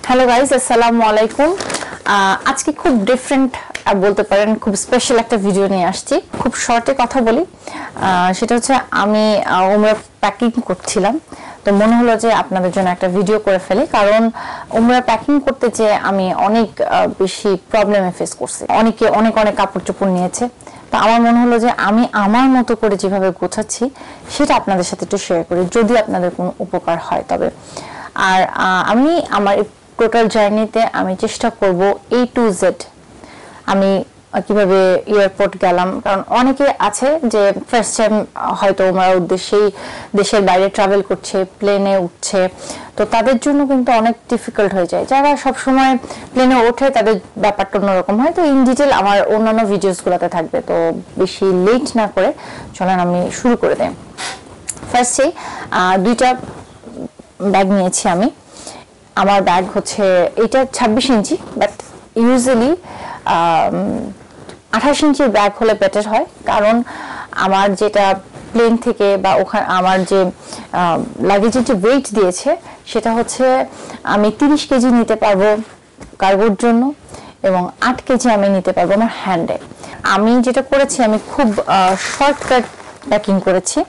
Hello guys, আসসালামু আলাইকুম। আজকে খুব ডিফারেন্ট বলতে পারেন, খুব স্পেশাল একটা ভিডিও নিয়ে আসছি। খুব শর্টে কথা বলি, সেটা হচ্ছে আমি ওমরা প্যাকিং করছিলাম, তো মনে হলো যে আপনাদের জন্য একটা ভিডিও করে ফেলি। কারণ ওমরা প্যাকিং করতে যেয়ে আমি অনেক বেশি প্রবলেমে ফেস করছি। অনেকে অনেক অনেক কাপড় চোপড় নিয়েছে, তো আমার মনে হলো যে আমি আমার মতো করে যেভাবে গোছাচ্ছি সেটা আপনাদের সাথে একটু শেয়ার করি, যদি আপনাদের কোনো উপকার হয় তবে। আর আমি আমার টোটাল জার্নিতে আমি চেষ্টা করব A to Z আমি কিভাবে এয়ারপোর্ট গেলাম। কারণ অনেকে আছে যে ফার্স্ট টাইম হয়তো ওমরা উদ্দেশ্যেই দেশের বাইরে ট্রাভেল করছে, প্লেনে উঠছে, তো তাদের জন্য কিন্তু অনেক ডিফিকাল্ট হয়ে যায়। যারা সবসময় প্লেনে ওঠে তাদের ব্যাপারটা অন্যরকম হয়। তো ইন ডিটেল আমার অন্যান্য ভিডিওসগুলোতে থাকবে, তো বেশি লেট না করে চলেন আমি শুরু করে দেই। ফার্স্টে দুইটা ব্যাগ নিয়েছি আমি। আমার ব্যাগ হচ্ছে এটা 26 ইঞ্চি, বাট ইউজুয়ালি 28 ইঞ্চির ব্যাগ হলে বেটার হয়। কারণ আমার যেটা প্লেন থেকে বা ওখানে আমার যে লাগেজের যে ওয়েট দিয়েছে সেটা হচ্ছে আমি 30 কেজি নিতে পারবো কার্গোর জন্য, এবং 8 কেজি আমি নিতে পারবো আমার হ্যান্ডে। আমি যেটা করেছি, আমি খুব শর্টকাট প্যাকিং করেছি।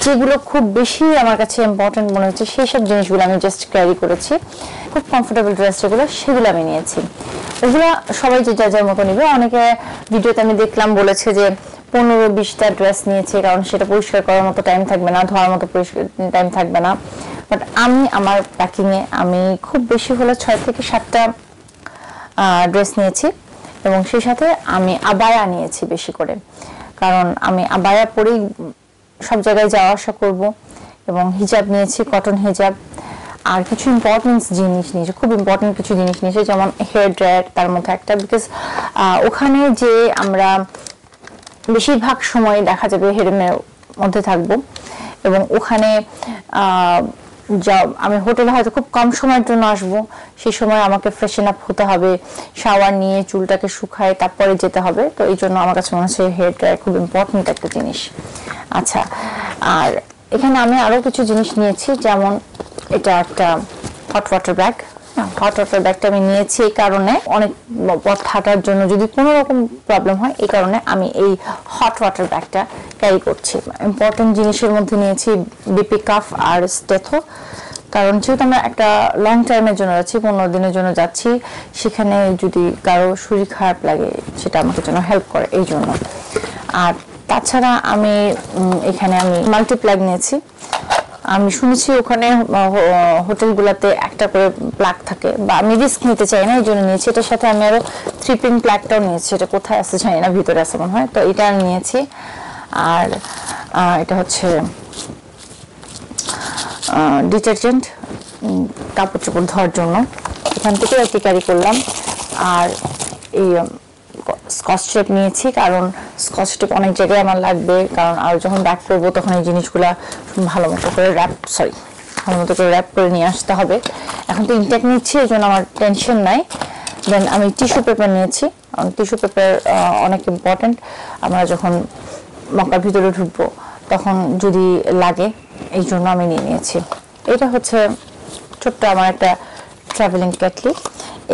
যেগুলো খুব বেশি আমার কাছে ইম্পর্টেন্ট মনে হচ্ছে সেই সব জিনিসগুলো আমি জাস্ট ক্যারি করেছি। খুব কমফোর্টেবল ড্রেস যেগুলো সেগুলো আমি নিয়েছি। ওগুলো সবাই যে যার যার মতো নিবে। অনেকে ভিডিওতে আমি দেখলাম বলেছে যে 15-20টা ড্রেস নিয়েছে, কারণ সেটা পরিষ্কার করার মতো টাইম থাকবে না, ধোয়ার মতো টাইম থাকবে না। বাট আমি আমার প্যাকিংয়ে আমি খুব বেশি হলে 6 থেকে 7টা ড্রেস নিয়েছি, এবং সেই সাথে আমি আবায়া নিয়েছি বেশি করে। কারণ আমি আবায়া পরেই সব জায়গায় যাওয়া আসা করব, এবং হিজাব নিয়েছি, কটন হিজাব। আর কিছু ইম্পর্টেন্ট জিনিস নিয়েছি, খুব ইম্পর্টেন্ট কিছু জিনিস নিয়েছি, যেমন হেয়ার ড্রায়ার তার মধ্যে একটা, বিকজ ওখানে যে আমরা বেশিরভাগ সময় দেখা যাবে হেরেমের মধ্যে থাকবো, এবং ওখানে আমি হোটেলে হয়তো খুব কম সময়ের জন্য আসবো, সেই সময় আমাকে ফ্রেশন আপ হতে হবে, শাওয়ার নিয়ে চুলটাকে শুকায় তারপরে যেতে হবে। তো এই জন্য আমার কাছে মনে হচ্ছে হেয়ার ড্রায়ার খুব ইম্পর্টেন্ট একটা জিনিস। আচ্ছা, আর এখানে আমি আরো কিছু জিনিস নিয়েছি, যেমন এটা একটা hot water bag. Hot water ব্যাগটা আমি নিয়েছি এই কারণে, অনেক পথ হাঁটার জন্য যদি কোনো রকম প্রবলেম হয়, এই কারণে আমি এই হট ওয়াটার ব্যাগটা ক্যারি করছি। ইম্পর্টেন্ট জিনিসের মধ্যে নিয়েছি বিপি কাফ আর স্টেথো, কারণ যেহেতু আমরা একটা লং টাইমের জন্য যাচ্ছি, 15 দিনের জন্য যাচ্ছি, সেখানে যদি কারো শরীর খারাপ লাগে সেটা আমাকে যেন হেল্প করে, এই জন্য। আর তাছাড়া আমি এখানে মাল্টিপ্লাগ নিয়েছি। আমি শুনেছি ওখানে হোটেলগুলোতে একটা করে প্লাগ থাকে, বা আমি রিস্ক নিতে চাই না, এই জন্য নিয়েছি। এটার সাথে আমি আরো 3-pin প্লাগটাও নিয়েছি, এটা কোথায় আছে জানি না, ভিতরে আছে মনে হয়, তো এটা নিয়েছি। আর এটা হচ্ছে ডিটারজেন্ট, কাপড় চোপড় ধোয়ার জন্য, এখান থেকে একটি ক্যারি করলাম। আর এই স্কচ টেপ নিয়েছি, কারণ স্কচ টেপ অনেক জায়গায় আমার লাগবে, কারণ আর যখন ব্যাক করবো তখন এই জিনিসগুলা ভালো মতো করে র্যাপ করে নিয়ে আসতে হবে। এখন তো ইনটেক নিচ্ছি, এই জন্য আমার টেনশন নাই। দেন আমি টিস্যু পেপার নিয়েছি, টিস্যু পেপার অনেক ইম্পর্টেন্ট। আমরা যখন মক্কার ভিতরে ঢুকবো তখন যদি লাগে, এই জন্য আমি নিয়ে নিয়েছি। এটা হচ্ছে ছোট্ট আমার একটা ট্রাভেলিং কেটলি।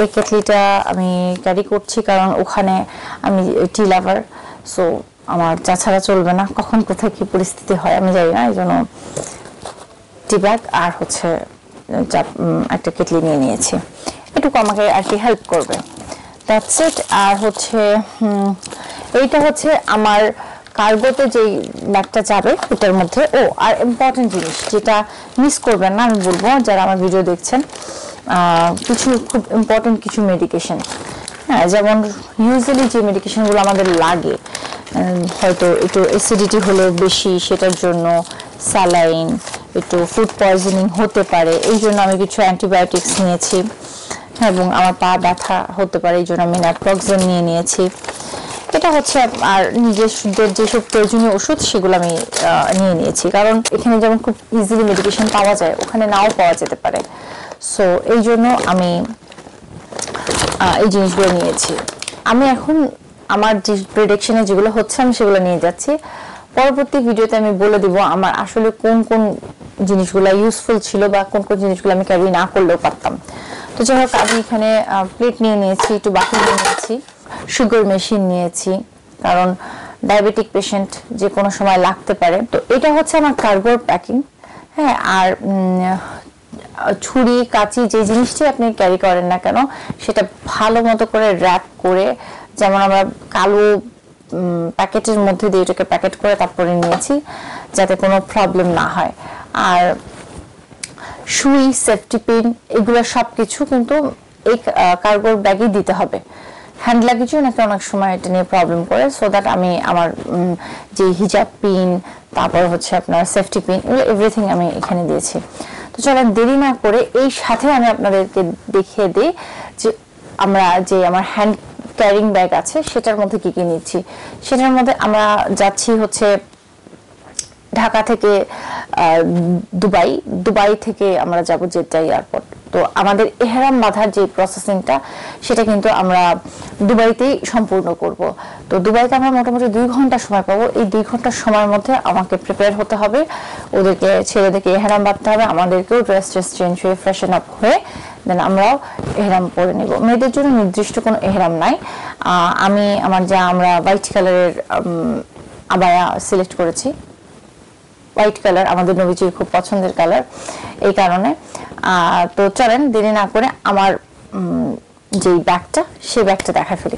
এই কেটলিটা আমি ক্যারি করছি কারণ ওখানে আমি টি লাভার, সো আমার চা ছাড়া চলবে না, কখন কোথায় কি পরিস্থিতি হয় আমি জানি না, এই জন্য টি ব্যাগ আর হচ্ছে একটা কেটলি নিয়ে নিয়েছি। এটুকু আমাকে আর কি হেল্প করবে, দ্যাটস ইট। আর হচ্ছে এইটা হচ্ছে আমার কার্গোতে যেই ব্যাগটা যাবে এটার মধ্যে। আর ইম্পর্টেন্ট জিনিস যেটা মিস করবেন না, আমি বলবো যারা আমার ভিডিও দেখছেন, কিছু খুব ইম্পর্টেন্ট কিছু মেডিকেশন, হ্যাঁ, যেমন ইউজুয়ালি যে মেডিকেশনগুলো আমাদের লাগে, হয়তো একটু অ্যাসিডিটি হলো বেশি, সেটার জন্য স্যালাইন, একটু ফুড পয়জনিং হতে পারে, এই জন্য আমি কিছু অ্যান্টিবায়োটিক্স নিয়েছি, এবং আমার পা ব্যথা হতে পারে এই জন্য আমি ন্যাপ্রক্সেন নিয়ে নিয়েছি। এটা হচ্ছে আর নিজেদের যেসব প্রয়োজনীয় ওষুধ সেগুলো আমি নিয়ে নিয়েছি, কারণ এখানে যেমন খুব ইজিলি মেডিকেশন পাওয়া যায়, ওখানে নাও পাওয়া যেতে পারে। সো এই জন্য আমি এই জিনিসগুলো নিয়েছি। আমি এখন আমার যে প্রেডিকশনে যেগুলো হচ্ছে আমি সেগুলো নিয়ে যাচ্ছি। পরবর্তী ভিডিওতে আমি বলে দিব আমার আসলে কোন কোন জিনিসগুলো ইউজফুল ছিল বা কোন কোন জিনিসগুলো আমি ক্যারি না করলেও পারতাম। তো যাই হোক, আমি এখানে প্লেট নিয়ে নিয়েছি, একটু বাকি নিয়ে নিয়েছি, সুগার মেশিন নিয়েছি, কারণ ডায়াবেটিক পেশেন্ট যে কোনো সময় লাগতে পারে। তো এটা হচ্ছে আমার কার্গোর প্যাকিং। হ্যাঁ, আর ছুরি কাঁচি যে জিনিসটি আপনি ক্যারি করেন না কেন সেটা ভালো মতো করে র্যাপ করে, যেমন আমরা কালো প্যাকেটের মধ্যে দিয়ে এটাকে প্যাকেট করে তারপরে নিয়েছি যাতে কোনো প্রবলেম না হয়। আর সুই, সেফটি পিন, এগুলো সব কিছু কিন্তু এই কার্গোর ব্যাগই দিতে হবে। হ্যান্ড লাগেজও নাকি অনেক সময় এটা নিয়ে প্রবলেম করে, সো দ্যাট আমি আমার যে হিজাব পিন, তারপর হচ্ছে আপনার সেফটি পিন, এগুলো এভরিথিং আমি এখানে দিয়েছি। তো চলেন দেরি না করে এই সাথে আমি আপনাদেরকে দেখিয়ে দিই যে আমরা যে আমার হ্যান্ড ক্যারিং ব্যাগ আছে সেটার মধ্যে কি কি নিচ্ছি। সেটার মধ্যে আমরা যাচ্ছি হচ্ছে ঢাকা থেকে দুবাই থেকে আমরা যাব জেদ্দা এয়ারপোর্ট। তো আমাদের এহরাম বাঁধার যে প্রসেসিংটা সেটা কিন্তু আমরা দুবাইতেই সম্পূর্ণ করব। তো দুবাইতে আমরা মোটামুটি 2 ঘন্টা সময় পাবো। এই 2 ঘন্টার সময়ের মধ্যে আমাকে প্রিপেয়ার হতে হবে, ওদেরকে ছেলেদেরকে এহরাম বাঁধতে হবে, আমাদেরকেও ড্রেস চেঞ্জ হয়ে ফ্রেশন আপ হয়ে দেন আমরাও এহরাম পরে নেব। মেয়েদের জন্য নির্দিষ্ট কোনো এহরাম নাই। আমরা হোয়াইট কালারের আবায়া সিলেক্ট করেছি। হোয়াইট কালার আমাদের নবীজির খুব পছন্দের কালার, এই কারণে। তো চলেন দেরি না করে আমার যে ব্যাগটা, সেই ব্যাগটা দেখা ফেলি।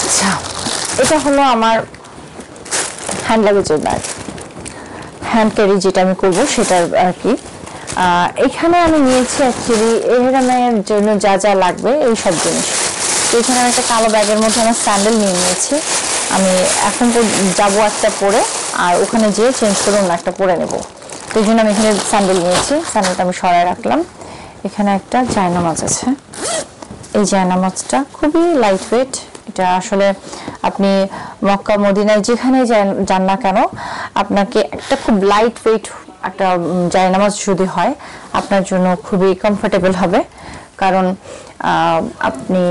আচ্ছা, এটা হলো আমার হ্যান্ড লাগেজের ব্যাগ, হ্যান্ড ক্যারি যেটা আমি করবো সেটার আর কি। এখানে আমি নিয়েছি অ্যাকচুয়ালি এহরামের জন্য যা যা লাগবে এই সব জিনিস। তো এখানে আমি একটা কালো ব্যাগের মধ্যে আমার স্যান্ডেল নিয়ে নিয়েছি। আমি এখন তো যাবো একটা পরে, আর ওখানে যেয়ে চেঞ্জ করে অন্য একটা পরে নেব। তো এই জন্য আমি এখানে স্যান্ডেল নিয়েছি, স্যান্ডেলটা আমি সরায় রাখলাম। এখানে একটা জায়নামাজ আছে, এই জায়নামাজটা খুবই লাইট ওয়েট। এটা আসলে আপনি মক্কা মদিনায় যেখানে যান না কেন, আপনাকে একটা খুব লাইট ওয়েট একটা জায়নামাজ যদি হয় আপনার জন্য খুবই কমফোর্টেবল হবে, কারণ আপনি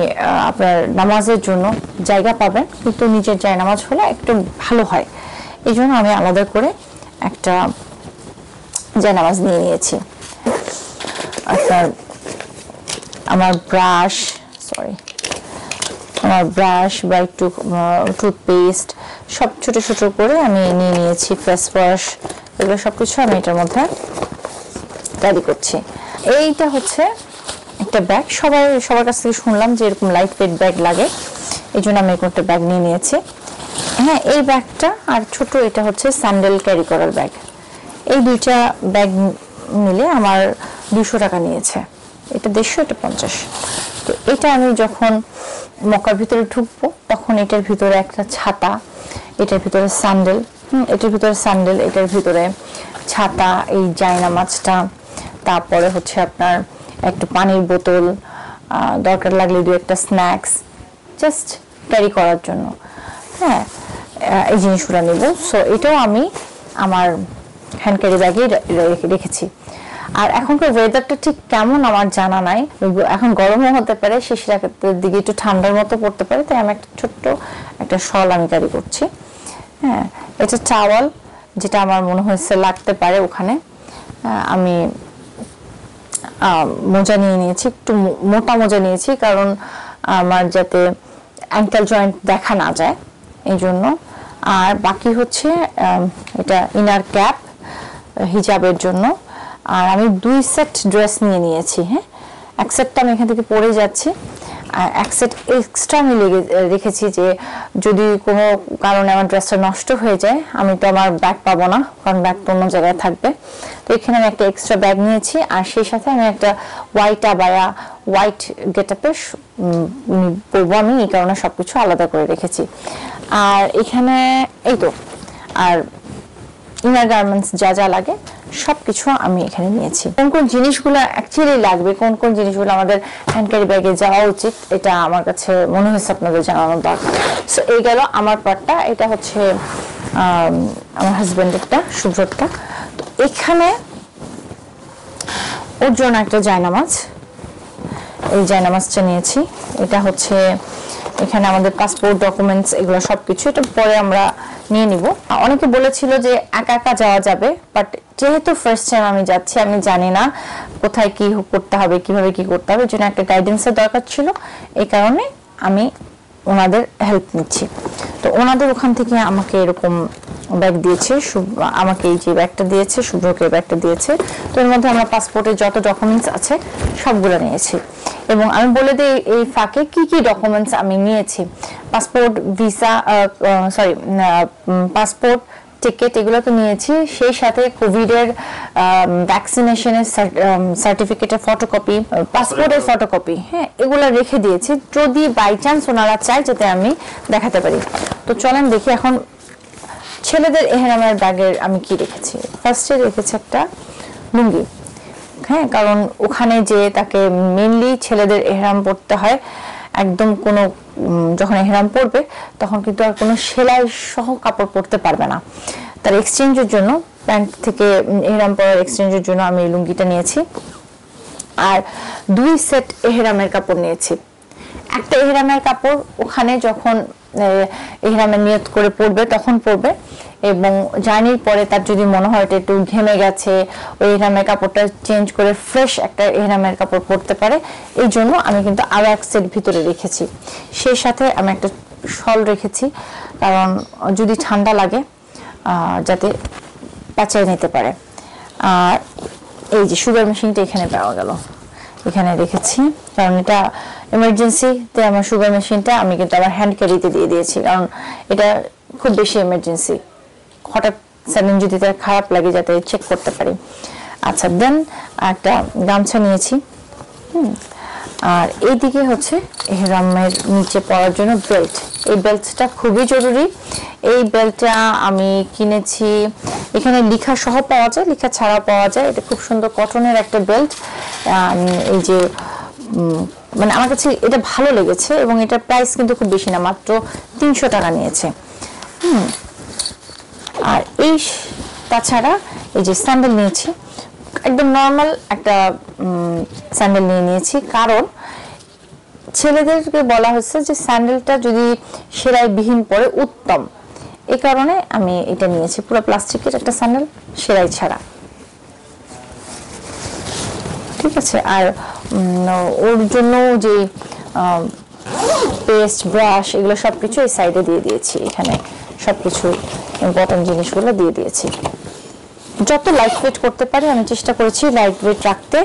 আপনার নামাজের জন্য জায়গা পাবেন, কিন্তু নিজের জায়নামাজ হলে একটু ভালো হয়। এই জন্য আমি আলাদা করে একটা জায়নামাজ নিয়ে নিয়েছি। আপনার আমার ব্রাশ বা একটু টুথপেস্ট সব ছোট ছোট করে আমি নিয়ে নিয়েছি। ফেস ওয়াশ, এগুলো সব কিছু আমি এটার মধ্যে ক্যারি করছি। এইটা হচ্ছে একটা ব্যাগ। সবার কাছ থেকে শুনলাম যে এরকম লাইট ওয়েট ব্যাগ লাগে, এই জন্য আমি এরকম একটা ব্যাগ নিয়ে নিয়েছি। হ্যাঁ, এই ব্যাগটা আর ছোট এটা হচ্ছে স্যান্ডেল ক্যারি করার ব্যাগ। এই দুইটা ব্যাগ মিলে আমার 200 টাকা নিয়েছে। এটা 150, এটা 50। তো এটা আমি যখন মক্কার ভিতরে ঢুকবো তখন এটার ভিতরে একটা ছাতা, এটার ভিতরে স্যান্ডেল, এটার ভিতরে ছাতা, এই জায়নামাজটা, তারপরে হচ্ছে আপনার একটু পানির বোতল, দরকার লাগলে 2-1টা স্ন্যাক্স জাস্ট ক্যারি করার জন্য। হ্যাঁ, এই জিনিসগুলো নেব। সো এটাও আমি আমার হ্যান্ড ক্যারি ব্যাগে রেখেছি। আর এখনকার ওয়েদারটা ঠিক কেমন আমার জানা নাই, এখন গরমও হতে পারে, শেষের দিকে একটু ঠান্ডার মতো পড়তে পারে, তাই আমি একটা ছোট্ট একটা শল আমি ক্যারি করছি। হ্যাঁ, এটা টাওয়াল, যেটা আমার মনে হয়েছে লাগতে পারে ওখানে। আমি মোজা নিয়ে নিয়েছি, একটু মোটা মোজা নিয়েছি, কারণ আমার যাতে অ্যাঙ্কেল জয়েন্ট দেখা না যায় এই জন্য। আর বাকি হচ্ছে এটা ইনার ক্যাপ হিজাবের জন্য। আর আমি 2 সেট ড্রেস নিয়ে নিয়েছি। হ্যাঁ, এক সেটটা আমি এখান থেকে পরে যাচ্ছি, আর এক সেট এক্সট্রা আমি রেখেছি যে যদি কোনো কারণে আমার ড্রেসটা নষ্ট হয়ে যায়, আমি তো আমার ব্যাগ পাবো না, কারণ ব্যাগ তো অন্য জায়গায় থাকবে। তো এখানে আমি একটা এক্সট্রা ব্যাগ নিয়েছি, আর সেই সাথে আমি একটা হোয়াইট গেটআপে পরবো আমি, এই কারণে সবকিছু আলাদা করে রেখেছি। আর এখানে এই তো, আর ইনার গার্মেন্টস যা যা লাগে সবকিছু আমি এখানে নিয়েছি। কোন কোন জিনিসগুলো অ্যাকচুয়ালি লাগবে, কোন কোন জিনিসগুলো আমাদের হ্যান্ড ক্যারি ব্যাগে যাওয়া উচিত, এটা আমার কাছে মনে হয়েছে আপনাদের জানানোর দরকার। সো এই গেল আমার পার্টটা। এটা হচ্ছে আমার হাজবেন্ডেরটা, সুব্রতটা। তো এখানে ওর জন্য একটা জায়নামাজ, এই জায়নামাজটা নিয়েছি। এটা হচ্ছে এখানে আমাদের পাসপোর্ট, ডকুমেন্টস, এগুলো সবকিছু, এটা পরে আমরা নিয়ে নিব। অনেকে বলেছিল যে একা একা যাওয়া যাবে, বাট যেহেতু ফার্স্ট টাইম আমি যাচ্ছি, আমি জানি না কোথায় কি করতে হবে, কিভাবে কি করতে হবে, জন্য একটা গাইডেন্সের দরকার ছিল। এই কারণে আমি ওনাদের হেল্প নিচ্ছি। তো ওনাদের ওখান থেকে আমাকে এরকম ব্যাগ দিয়েছে, আমাকে এই যে ব্যাগটা দিয়েছে, শুভ্রকে ব্যাগটা দিয়েছে। তো এর মধ্যে আমরা পাসপোর্টের যত ডকুমেন্টস আছে সবগুলো নিয়েছি। এবং আমি বলে দিই এই ফাঁকে কি কি ডকুমেন্টস আমি নিয়েছি। পাসপোর্ট, ভিসা, পাসপোর্ট, টিকিট, এগুলো তো নিয়েছি। সেই সাথে কোভিডের ভ্যাকসিনেশনের সার্টিফিকেটের ফটোকপি, পাসপোর্টের ফটোকপি, হ্যাঁ, এগুলো রেখে দিয়েছি যদি বাই চান্স ওনারা চায় যাতে আমি দেখাতে পারি। তো চলেন দেখি এখন ছেলেদের এহরামের ব্যাগের আমি কি রেখেছি। ফার্স্টে রেখেছি একটা লুঙ্গি, হ্যাঁ, কারণ ওখানে যে তাকে মেনলি ছেলেদের এহরাম পরতে হয়, একদম কোনো যখন এহরাম পরবে তখন কিন্তু আর কোনো সেলাই সহ কাপড় পরতে পারবে না। তার এক্সচেঞ্জের জন্য, প্যান্ট থেকে এহরাম পরার এক্সচেঞ্জের জন্য আমি এই লুঙ্গিটা নিয়েছি। আর 2 সেট এহরামের কাপড় নিয়েছি। একটা এহরামের কাপড় ওখানে যখন এহরামের নিয়ত করে পরবে তখন পরবে, এবং জার্নির পরে তার যদি মনে হয় এটা একটু ঘেমে গেছে, ওই এহরামের কাপড়টা চেঞ্জ করে ফ্রেশ একটা এহরামের কাপড় পরতে পারে। এই জন্য আমি কিন্তু আরও এক সেট ভিতরে রেখেছি। সেই সাথে আমি একটা শল রেখেছি, কারণ যদি ঠান্ডা লাগে যাতে পেঁচাই নিতে পারে। আর এই যে সুগার মেশিনটা এখানে পাওয়া গেল, এখানে রেখেছি, কারণ এটা এমার্জেন্সিতে আমার সুগার মেশিনটা আমি কিন্তু আমার হ্যান্ড ক্যারিতে দিয়ে দিয়েছি, কারণ এটা খুব বেশি এমার্জেন্সি, হঠাৎ সাডেন যদি তার খারাপ লাগে যাতে চেক করতে পারি। আচ্ছা, দেন একটা গামছা নিয়েছি। আর এইদিকে হচ্ছে এহরামের নিচে পরার জন্য বেল্ট। এই বেল্টটা খুবই জরুরি। এই বেল্টটা আমি কিনেছি, এখানে লেখা সহ পাওয়া যায়, লেখা ছাড়াও পাওয়া যায়। এটা খুব সুন্দর কটনের একটা বেল্ট। এই যে মানে আমার কাছে এটা ভালো লেগেছে, এবং এটার প্রাইস কিন্তু খুব বেশি না, মাত্র 300 টাকা নিয়েছে। আর এই তাছাড়া এই যে স্যান্ডেল নিয়েছি, একদম নর্মাল একটা স্যান্ডেল নিয়েছি, কারণ ছেলেদেরকে বলা হয়েছে যে স্যান্ডেলটা যদি সেলাইবিহীন পরে উত্তম। এই কারণে আমি এটা নিয়েছি, পুরো প্লাস্টিকের একটা স্যান্ডেল, সেলাই ছাড়া। ঠিক আছে। আর ওর জন্য যে পেস্ট, ব্রাশ, এগুলো সবকিছু এই সাইডে দিয়ে দিয়েছি। এখানে সবকিছু ইম্পর্টেন্ট জিনিসগুলো দিয়ে দিয়েছি। যত লাইট ওয়েট করতে পারি আমি চেষ্টা করেছি লাইট ওয়েট রাখতে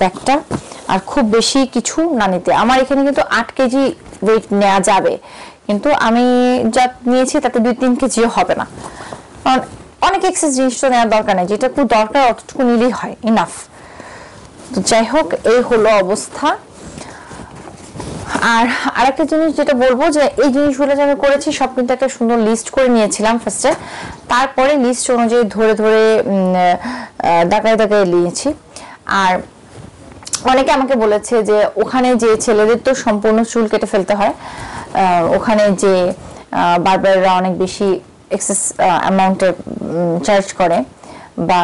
ব্যাগটা, আর খুব বেশি কিছু না নিতে। আমার এখানে কিন্তু 8 কেজি ওয়েট নেওয়া যাবে, কিন্তু আমি যা নিয়েছি তাতে 2-3 কেজিও হবে না, কারণ অনেক এক্সেস জিনিস তো নেওয়ার দরকার নেই, যেটা খুব দরকার অতটুকু নিলেই হয়, ইনাফ। তো যাই হোক, এই হলো অবস্থা। আর আরেকটা জিনিস যেটা বলবো, যে এই জিনিসগুলো যে আমি করেছি সব কিন্তু একটা সুন্দর লিস্ট করে নিয়েছিলাম ফার্স্টে, তারপরে লিস্ট অনুযায়ী ধরে ধরে দাগায় দাগায় নিয়েছি। আর অনেকে আমাকে বলেছে যে ওখানে যে ছেলেদের তো সম্পূর্ণ চুল কেটে ফেলতে হয়, ওখানে যে বারবাররা অনেক বেশি এক্সেস অ্যামাউন্টের চার্জ করে, বা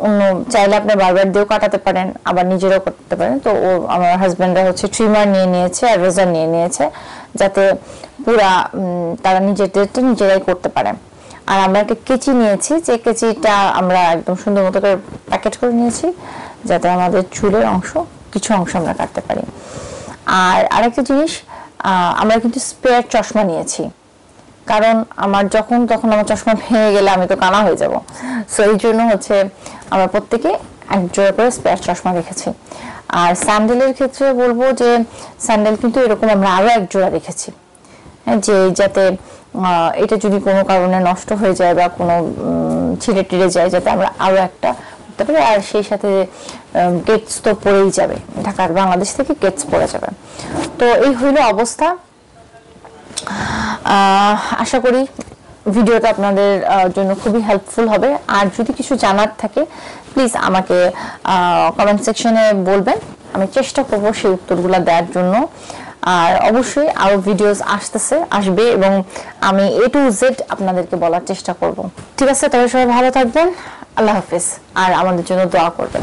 অন্য চাইলে আপনি বারবার দিয়েও কাটাতে পারেন, আবার নিজেরাও করতে পারেন। তো আমার হাজব্যান্ডরা হচ্ছে ট্রিমার নিয়ে নিয়েছে আর রেজার নিয়ে নিয়েছে, যাতে পুরা তারা নিজেদেরটা নিজেরাই করতে পারে। আর আমরা একটা কেচি নিয়েছি, যে কেচিটা আমরা একদম সুন্দর মতো করে প্যাকেট করে নিয়েছি, যাতে আমাদের চুলের কিছু অংশ আমরা কাটতে পারি। আর আরেকটা জিনিস, আমরা কিন্তু স্পেয়ার চশমা নিয়েছি, কারণ আমার তখন আমার চশমা ভেঙে গেলে আমি তো কানা হয়ে যাব। সো এই জন্য হচ্ছে আমরা প্রত্যেকে এক জোড়া করে স্পেয়ার চশমা রেখেছি। আর স্যান্ডেলের ক্ষেত্রে বলবো যে স্যান্ডেল কিন্তু এরকম আমরা আরো এক জোড়া রেখেছি, যে যাতে এটা যদি কোনো কারণে নষ্ট হয়ে যায় বা কোনো ছিঁড়ে টিড়ে যায়, যাতে আমরা আরো একটা করতে পারি। আর সেই সাথে গেটস তো পড়েই যাবে, ঢাকার বাংলাদেশ থেকে গেটস পড়ে যাবে। তো এই হইল অবস্থা। আশা করি ভিডিওটা আপনাদের জন্য খুবই হেল্পফুল হবে। আর যদি কিছু জানার থাকে প্লিজ আমাকে কমেন্ট সেকশনে বলবেন, আমি চেষ্টা করব সেই উত্তরগুলো দেওয়ার জন্য। আর অবশ্যই আরো ভিডিওস আসবে, এবং আমি A to Z আপনাদেরকে বলার চেষ্টা করব। ঠিক আছে, তবে সবাই ভালো থাকবেন, আল্লাহ হাফেজ, আর আমাদের জন্য দোয়া করবেন।